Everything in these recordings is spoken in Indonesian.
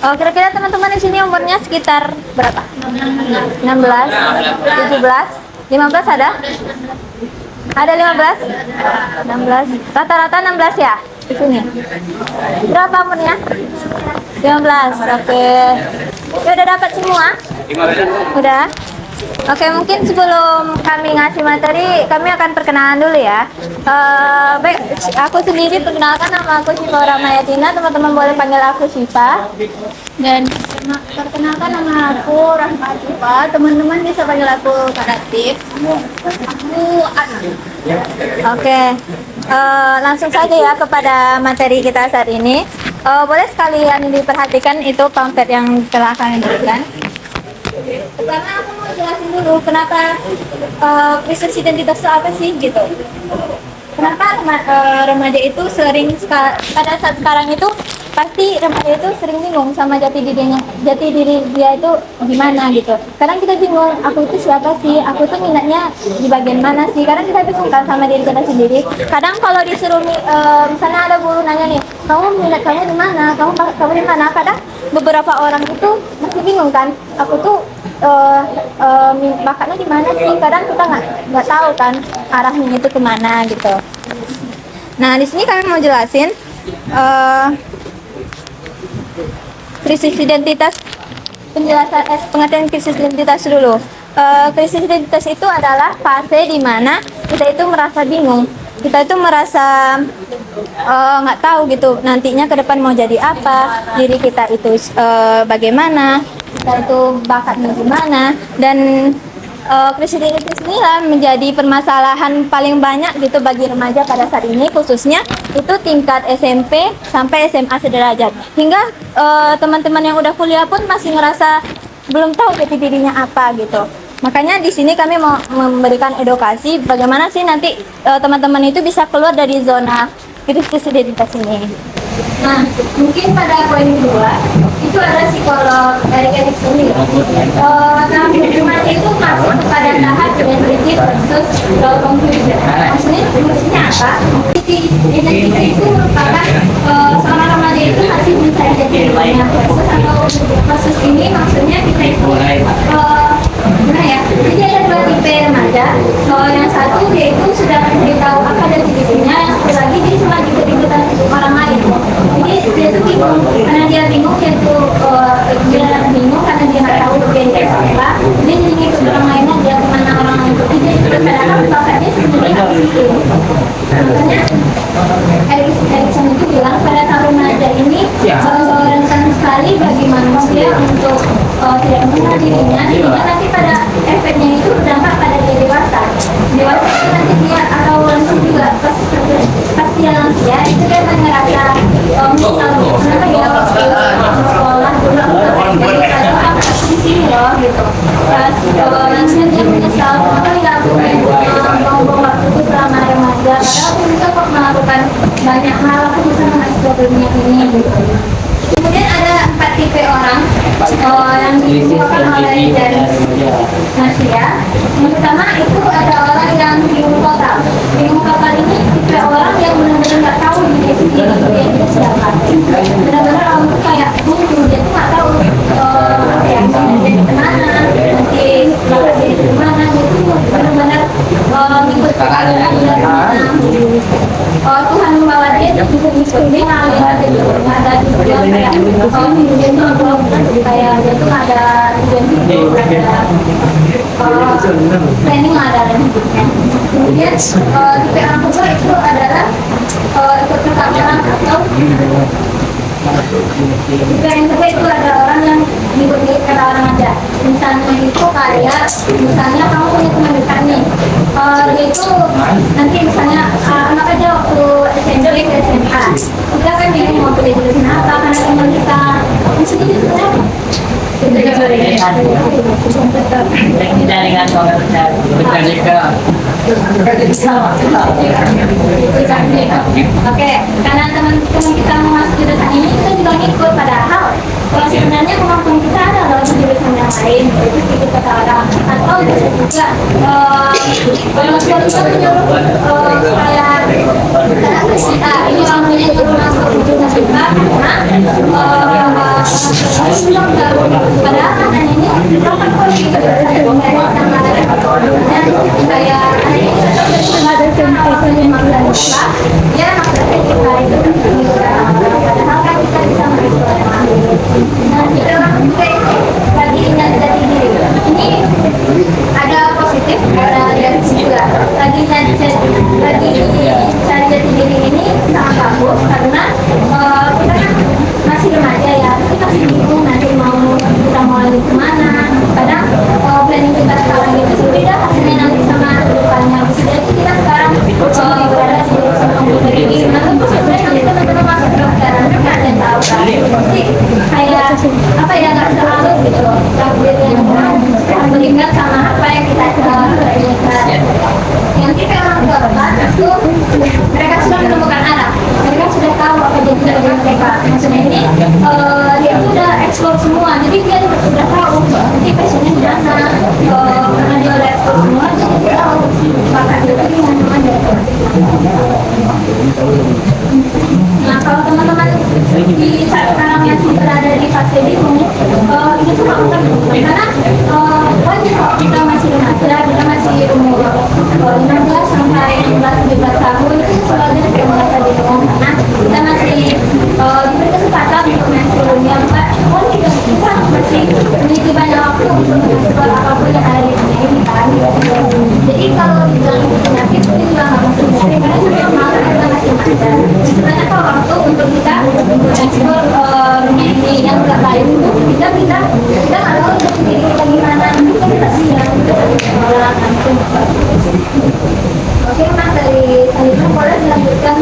Oh, kira-kira teman-teman di sini umurnya sekitar berapa? 16, 17, 15 ada? Ada 15? 16. Rata-rata 16 ya di sini. Berapa umurnya? 15. Oke. Ya udah dapat semua? Udah. Oke, mungkin sebelum kami ngasih materi, kami akan perkenalan dulu ya. Baik, aku sendiri perkenalkan, nama aku Syifa Rahmayatina, teman-teman boleh panggil aku Syifa. Dan perkenalkan nama aku Rahma Syifa, teman-teman bisa panggil aku Kak Latif. Aku Ana. Oke, langsung saja ya kepada materi kita saat ini. Boleh sekalian diperhatikan itu pamflet yang telah kami berikan. Pertama aku mau jelasin dulu kenapa krisis identitas itu apa sih gitu. Kenapa remaja itu sering pada saat sekarang itu pasti remaja itu sering bingung sama jati diri dia itu gimana gitu. Kadang kita bingung, aku itu siapa sih, aku tuh minatnya di bagian mana sih. Kadang kita bingung kan sama diri kita sendiri. Kadang kalau disuruh misalnya ada guru nanya nih, kamu minat kamu di mana, kamu di mana. Kadang beberapa orang itu masih bingung kan, aku tuh bakatnya di mana sih. Kadang kita nggak tahu kan arahnya itu kemana gitu. Nah di sini kami mau jelasin krisis identitas, pengertian krisis identitas dulu. Krisis identitas itu adalah fase di mana kita itu merasa bingung, kita itu merasa nggak tahu gitu nantinya ke depan mau jadi apa, diri kita itu bagaimana, kita itu bakatnya gimana. Dan krisis identitas inilah menjadi permasalahan paling banyak gitu bagi remaja pada saat ini, khususnya itu tingkat SMP sampai SMA sederajat. Hingga teman-teman yang udah kuliah pun masih ngerasa belum tahu jati dirinya apa gitu. Makanya di sini kami mau memberikan edukasi bagaimana sih nanti teman-teman itu bisa keluar dari zona krisis identitas ini. Nah, mungkin pada poin kedua itu ada psikolog Erik Erikson. Nah, remaja itu masuk kepada tahap identity versus confusion. Maksudnya apa? Identity itu merupakan seorang remaja itu masih mencari jati dirinya. Versus ini maksudnya kita itu nah ya, jadi ada dua tipe remaja. Yang satu dia itu sudah memberitahu apa jati dirinya, yang satu lagi dia cuma ikut-ikutan orang lain. Jadi dia tuh bingung, karena dia bingung dia nggak tahu dia itu apa. Dia jadi ngikut orang lainnya, dia kemana orang lain pergi, dia ikut padahal bapaknya sebenarnya nggak situ. Makanya Erikson itu bilang pada tahap remaja ini rentan sekali bagi manusia untuk tidak mengenal dirinya, sehingga nanti pada efeknya itu berdampak pada dia dewasa. Dewasa itu nanti dia atau langsung juga pas dia lansia itu dia akan ngerasa misalnya kenapa ya waktu sekolah dulu jadi di sini loh gitu. Pas nanti dia menyesal kenapa ya aku buang-buang waktu selama remaja, padahal aku bisa kok melakukan banyak hal, aku bisa mengeksplor dunia ini gitu. Kemudian ada 4 tipe orang yang dikeluarkan oleh James Garcia. Yang pertama itu ada orang yang bingung total. Bingung total ini tipe orang yang benar-benar nggak tahu diri sendiri dia itu siapa. Benar-benar orang tuh kayak dia tuh nggak tahu dia di mana, nanti bakal jadi di mana. Dia tuh benar-benar ngikut keadaan dia kemana. Tuhan membawa dia ikut dia ngalir gitu, nggak ada tujuan kayak dia tuh kayak dia tuh ada tujuan hidup, ada planning ada hidupnya. Kemudian tipe orang kedua itu adalah ikut kata orang atau tipe yang kedua itu ada orang yang ikut kata orang aja. Misalnya itu kayak misalnya kamu punya teman dekat nih, dia itu nanti misalnya anggap aja waktu SMP ke SMA kita kan bingung mau pilih jurusan apa karena teman kita maksudnya itu kenapa? Oke, karena teman-teman kita mau masuk jurusan ini kita juga ngikut, padahal kalau sebenarnya kemampuan kita ada dalam jurusan yang lain, itu sedikit kata orang. Atau bisa juga kalau kita menyuruh kayak ini orang punya nyuruh masuk jurusan juga karena padahal kan ini proper kondisi kayak ada sensasi yang maksudnya ya maksudnya kita itu padahal kan kita bisa merespon nah kita lagi ingat dari diri ini ada positif ada negatif juga lagi cari jati diri ini sangat bagus karena kita kan masih remaja ya kita masih bingung nanti kita mau lagi kemana kadang planning kita sekarang itu berbeda hasilnya nanti sama depannya bisa jadi kita sekarang berada di sama komputer ini nah terus sebenarnya nanti teman-teman masuk ke sekarang kan ada yang tahu kan pasti kayak apa ya nggak selalu gitu loh takdir yang berikan sama apa yang kita inginkan yang kita orang tua itu mereka sudah menemukan arah mereka sudah tahu apa jadi mereka maksudnya ini dia itu udah explore semua jadi dia sudah tahu nanti passionnya di mana karena dia udah explore semua jadi dia tahu maka dia pilihan mana. Nah kalau teman-teman di saat sekarang masih berada di fase bingung itu tuh nggak bukan karena kita masih remaja kita masih umur 15 sampai 16-17 tahun itu selalu kita merasa bingung karena kita masih diberi kesempatan untuk mengeksplornya kita masih memiliki banyak waktu untuk mengeksplor apapun yang ada di dunia ini kan jadi kalau dibilang itu penyakit itu juga nggak masuk penyakit karena semua malah kita masih ada sebenarnya kalau waktu untuk kita mengeksplor dunia ini yang nggak lain itu kita nggak tahu untuk diri kita gimana kita bisa orang nanti oke mas dari selanjutnya boleh dilanjutkan.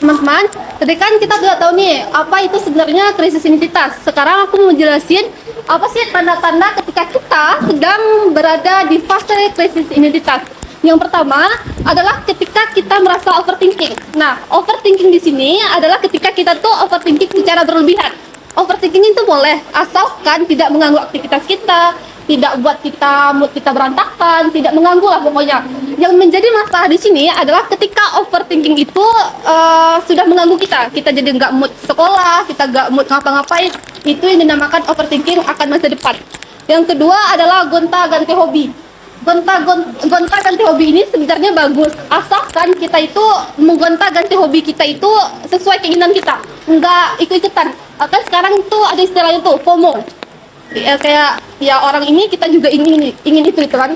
Teman-teman, tadi kan kita sudah tahu nih apa itu sebenarnya krisis identitas. Sekarang aku mau jelasin apa sih tanda-tanda ketika kita sedang berada di fase krisis identitas. Yang pertama adalah ketika kita merasa overthinking. Nah, overthinking di sini adalah ketika kita tuh overthinking secara berlebihan. Overthinking itu boleh asalkan tidak mengganggu aktivitas kita, tidak buat mood kita berantakan, tidak mengganggu lah pokoknya. Yang menjadi masalah di sini adalah ketika overthinking itu sudah mengganggu kita jadi nggak mood sekolah, kita nggak mood ngapa-ngapain. Itu yang dinamakan overthinking akan masa depan. Yang kedua adalah gonta-ganti hobi. Gonta-ganti hobi ini sebenarnya bagus asalkan kita itu menggonta-ganti hobi kita itu sesuai keinginan kita, nggak ikut-ikutan. Kan sekarang itu ada istilahnya tuh FOMO. Ya, kayak ya orang ini kita juga ingin itu kan.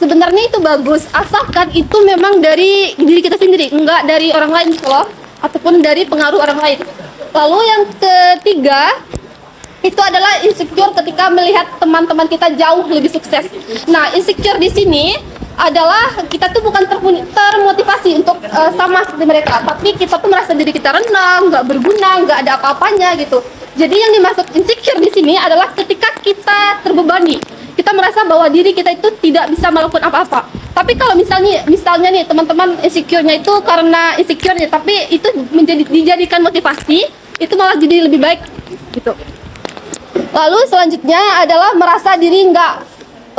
Sebenarnya itu bagus asalkan itu memang dari diri kita sendiri, enggak dari orang lain loh, ataupun dari pengaruh orang lain. Lalu yang ketiga itu adalah insecure ketika melihat teman-teman kita jauh lebih sukses. Nah, insecure di sini adalah kita tuh bukan termotivasi untuk sama seperti mereka, tapi kita tuh merasa diri kita rendah, nggak berguna, nggak ada apa-apanya gitu. Jadi yang dimaksud insecure di sini adalah ketika kita terbebani, kita merasa bahwa diri kita itu tidak bisa melakukan apa-apa. Tapi kalau misalnya nih teman-teman insecure-nya itu karena insecure-nya, tapi itu dijadikan motivasi, itu malah jadi lebih baik gitu. Lalu selanjutnya adalah merasa diri nggak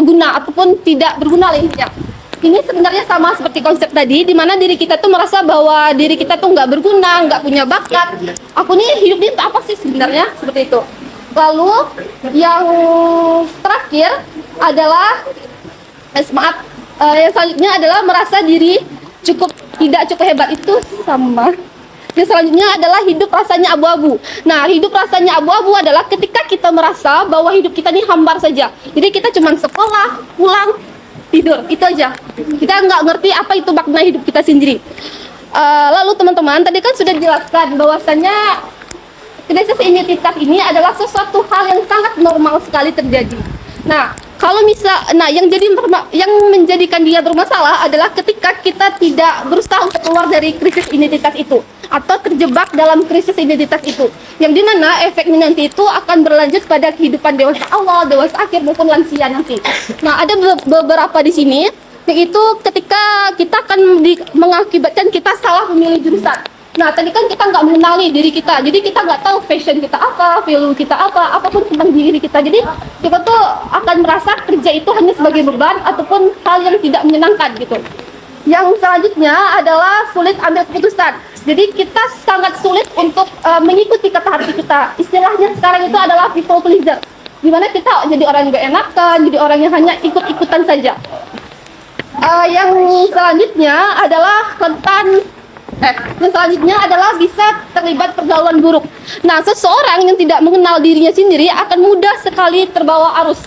guna ataupun tidak berguna lainnya. Ini sebenarnya sama seperti konsep tadi, di mana diri kita tuh merasa bahwa diri kita tuh nggak berguna, nggak punya bakat. Aku nih hidup ini apa sih sebenarnya, seperti itu. Lalu yang terakhir adalah yang selanjutnya adalah merasa diri tidak cukup hebat. Itu sama. Yang selanjutnya adalah hidup rasanya abu-abu. Nah, hidup rasanya abu-abu adalah ketika kita merasa bahwa hidup kita ini hambar saja. Jadi kita cuma sekolah, pulang, tidur, itu aja. Kita nggak ngerti apa itu makna hidup kita sendiri. Lalu teman-teman, tadi kan sudah dijelaskan bahwasannya krisis identitas ini adalah sesuatu hal yang sangat normal sekali terjadi. Nah, yang menjadikan dia bermasalah adalah ketika kita tidak berusaha untuk keluar dari krisis identitas itu atau terjebak dalam krisis identitas itu, yang dimana efeknya nanti itu akan berlanjut pada kehidupan dewasa awal, dewasa akhir maupun lansia nanti. Nah, ada beberapa di sini, yaitu ketika kita akan mengakibatkan kita salah memilih jurusan. Nah, tadi kan kita nggak mengenali diri kita, jadi kita nggak tahu passion kita apa, value kita apa, apapun tentang diri kita. Jadi kita tuh akan merasa kerja itu hanya sebagai beban ataupun hal yang tidak menyenangkan gitu. Yang selanjutnya adalah sulit ambil keputusan. Jadi kita sangat sulit untuk mengikuti kata hati kita. Istilahnya sekarang itu adalah people pleaser. Dimana kita jadi orang yang gak enakan, jadi orang yang hanya ikut-ikutan saja. Yang selanjutnya adalah bisa terlibat pergaulan buruk. Nah, seseorang yang tidak mengenal dirinya sendiri akan mudah sekali terbawa arus.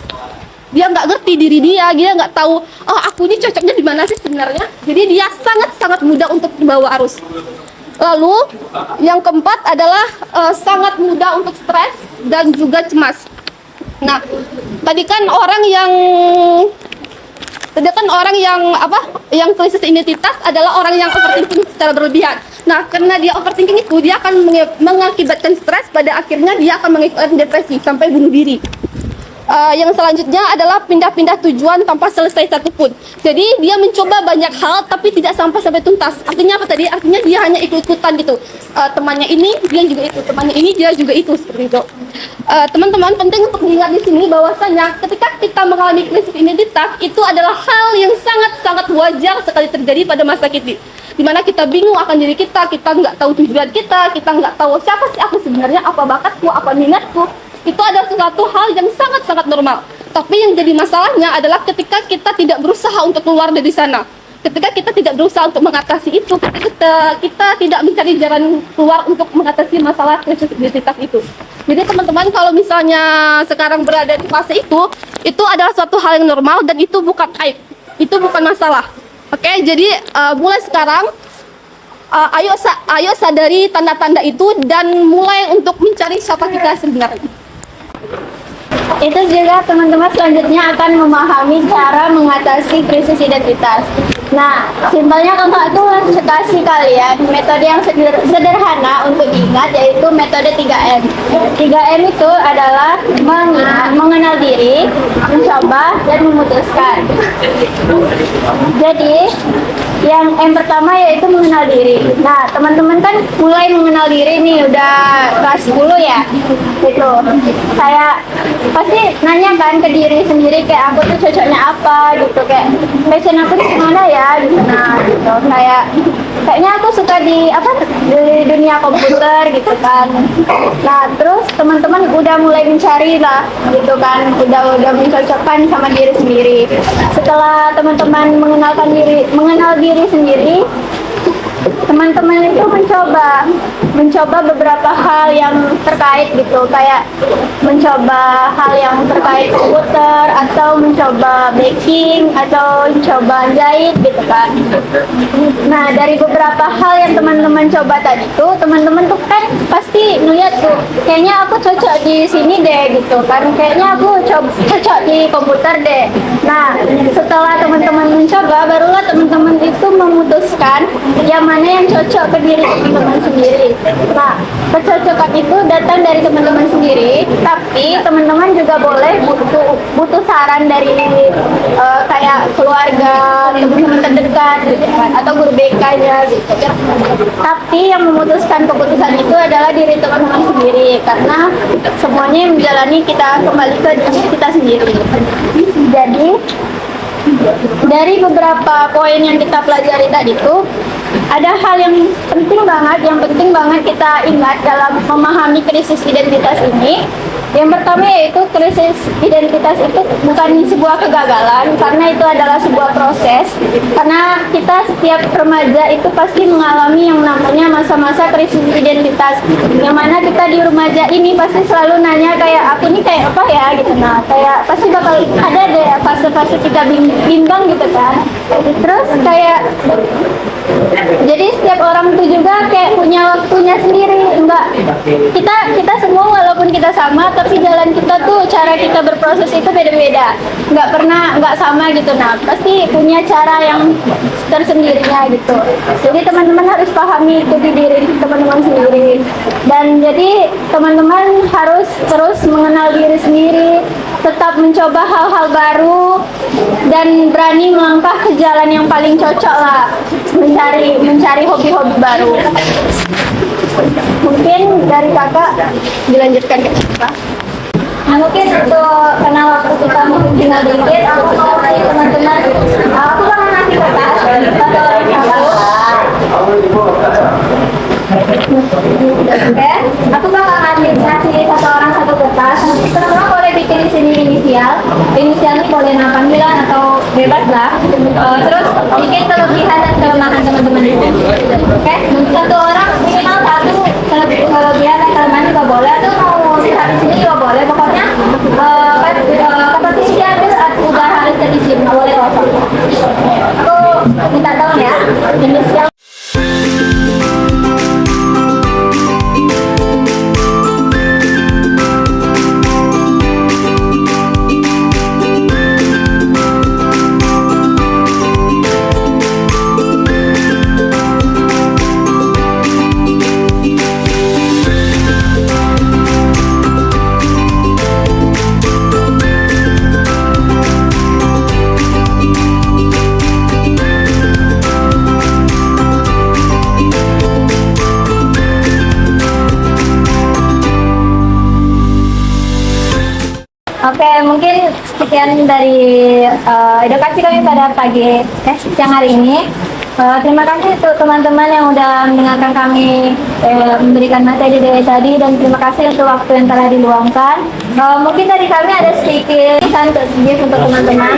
Dia nggak ngerti diri dia nggak tahu, oh aku ini cocoknya di mana sih sebenarnya. Jadi dia sangat mudah untuk terbawa arus. Lalu yang keempat adalah sangat mudah untuk stres dan juga cemas. Nah, tadi kan orang yang krisis identitas adalah orang yang overthinking secara berlebihan. Nah, karena dia overthinking itu, dia akan mengakibatkan stres, pada akhirnya dia akan mengakibatkan depresi sampai bunuh diri. Yang selanjutnya adalah pindah-pindah tujuan tanpa selesai satupun. Jadi dia mencoba banyak hal tapi tidak sampai tuntas. Artinya apa tadi? Artinya dia hanya ikut-ikutan gitu. Temannya ini, dia juga itu. Temannya ini, dia juga itu. Seperti itu. Teman-teman, penting untuk mengingat di sini bahwasanya ketika kita mengalami krisis identitas, itu adalah hal yang sangat wajar sekali terjadi pada masa kini. Dimana kita bingung akan diri kita nggak tahu tujuan kita nggak tahu siapa sih aku sebenarnya, apa bakatku, apa minatku. Itu adalah sesuatu hal yang sangat normal. Tapi yang jadi masalahnya adalah ketika kita tidak berusaha untuk keluar dari sana. Ketika kita tidak berusaha untuk mengatasi itu, kita tidak mencari jalan keluar untuk mengatasi masalah krisis identitas itu. Jadi teman-teman, kalau misalnya sekarang berada di fase itu adalah suatu hal yang normal dan itu bukan aib. Itu bukan masalah. Oke, jadi mulai sekarang ayo sadari tanda-tanda itu dan mulai untuk mencari siapa kita sebenarnya. Itu juga teman-teman selanjutnya akan memahami cara mengatasi krisis identitas. Nah, simpelnya kakak tuh kasih kalian metode yang sederhana untuk diingat, yaitu metode 3M. 3M itu adalah mengenal diri, mencoba, dan memutuskan. Jadi, yang pertama yaitu mengenal diri. Nah, teman-teman kan mulai mengenal diri nih, udah kelas 10 ya. Gitu. Kayak pasti nanya kan ke diri sendiri, kayak aku tuh cocoknya apa gitu, kayak passion aku tuh gimana ya gitu. Nah, gitu. Kayaknya aku suka di dunia komputer gitu kan. Nah, terus teman-teman udah mulai mencari lah gitu kan, udah mencocokkan sama diri sendiri. Setelah teman-teman mengenal diri sendiri, teman-teman itu mencoba beberapa hal yang terkait gitu, kayak mencoba hal yang terkait komputer, atau mencoba baking, atau coba jahit gitu kan. Nah, dari beberapa hal yang teman-teman coba tadi tuh, teman-teman tuh kan pasti ngeliat tuh, kayaknya aku cocok di sini deh gitu kan, kayaknya aku cocok di komputer deh. Nah, setelah teman-teman mencoba, barulah teman-teman itu memutuskan yang mana yang cocok ke diri teman-teman sendiri. Nah, kecocokan itu datang dari teman-teman sendiri, tapi teman-teman juga boleh butuh saran dari kayak keluarga, teman-teman terdekat gitu kan, atau guru BK-nya gitu. Tapi yang memutuskan keputusan itu adalah diri teman-teman sendiri, karena semuanya yang menjalani kita kembali ke diri kita sendiri. Jadi dari beberapa poin yang kita pelajari tadi itu, ada hal yang penting banget kita ingat dalam memahami krisis identitas ini. Yang pertama yaitu krisis identitas itu bukan sebuah kegagalan, karena itu adalah sebuah proses. Karena kita setiap remaja itu pasti mengalami yang namanya masa-masa krisis identitas, yang mana kita di remaja ini pasti selalu nanya kayak, aku ini kayak apa ya gitu. Nah, kayak pasti bakal ada deh fase-fase kita bimbang gitu kan. Terus kayak jadi setiap orang tuh juga kayak punya waktunya sendiri. Kita semua walaupun kita sama, tapi jalan kita tuh, cara kita berproses itu beda-beda, nggak sama gitu. Nah, pasti punya cara yang tersendirinya gitu. Jadi teman-teman harus pahami itu di diri teman-teman sendiri, dan jadi teman-teman harus terus mengenal diri sendiri, tetap mencoba hal-hal baru, dan berani melangkah ke jalan yang paling cocok lah, mencari hobi-hobi baru. Mungkin dari kakak dilanjutkan ke kita. Nah, mungkin untuk karena waktu kita mungkin tinggal dikit, aku mau tanya teman-teman, aku bakal ngasih kakak Oke, satu orang minimal satu. Kalau dia naik mandi nggak boleh tuh, mau di sini juga boleh. Pokoknya kompetisi ada udah harus terisi, nggak boleh kosong. Aku minta tolong ya, inisial. Oke, mungkin sekian dari edukasi kami pada siang hari ini. Terima kasih untuk teman-teman yang udah mendengarkan kami memberikan materi dari tadi, dan terima kasih untuk waktu yang telah diluangkan. Mungkin dari kami ada sedikit pesan untuk teman-teman.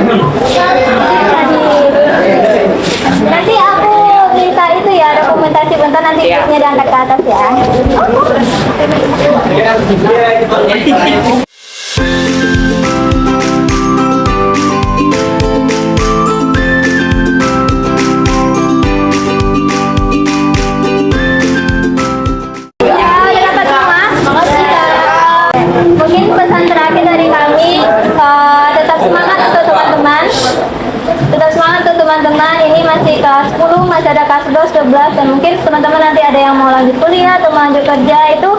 Nanti aku cerita itu ya, dokumentasi bentar, nanti klipnya diangkat ke atas ya. Mungkin pesan terakhir dari kami, tetap semangat untuk teman-teman. Tetap semangat untuk teman-teman. Ini masih kelas 10, masih ada kelas 12, 12, dan mungkin teman-teman nanti ada yang mau lanjut kuliah atau mau lanjut kerja, itu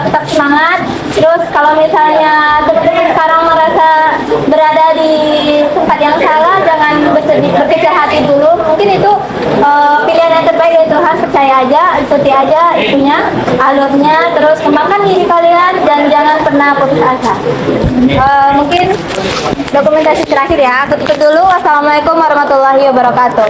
tetap semangat. Terus kalau misalnya teman-teman sekarang merasa berada di tempat yang salah, jangan berkecil hati dulu. Mungkin itu pilihan yang terbaik dari Tuhan. Percaya aja, ikuti aja itunya, alurnya, terus kembangkan diri kalian dan jangan pernah putus asa. Mungkin dokumentasi terakhir ya, aku tutup dulu. Wassalamualaikum warahmatullahi wabarakatuh.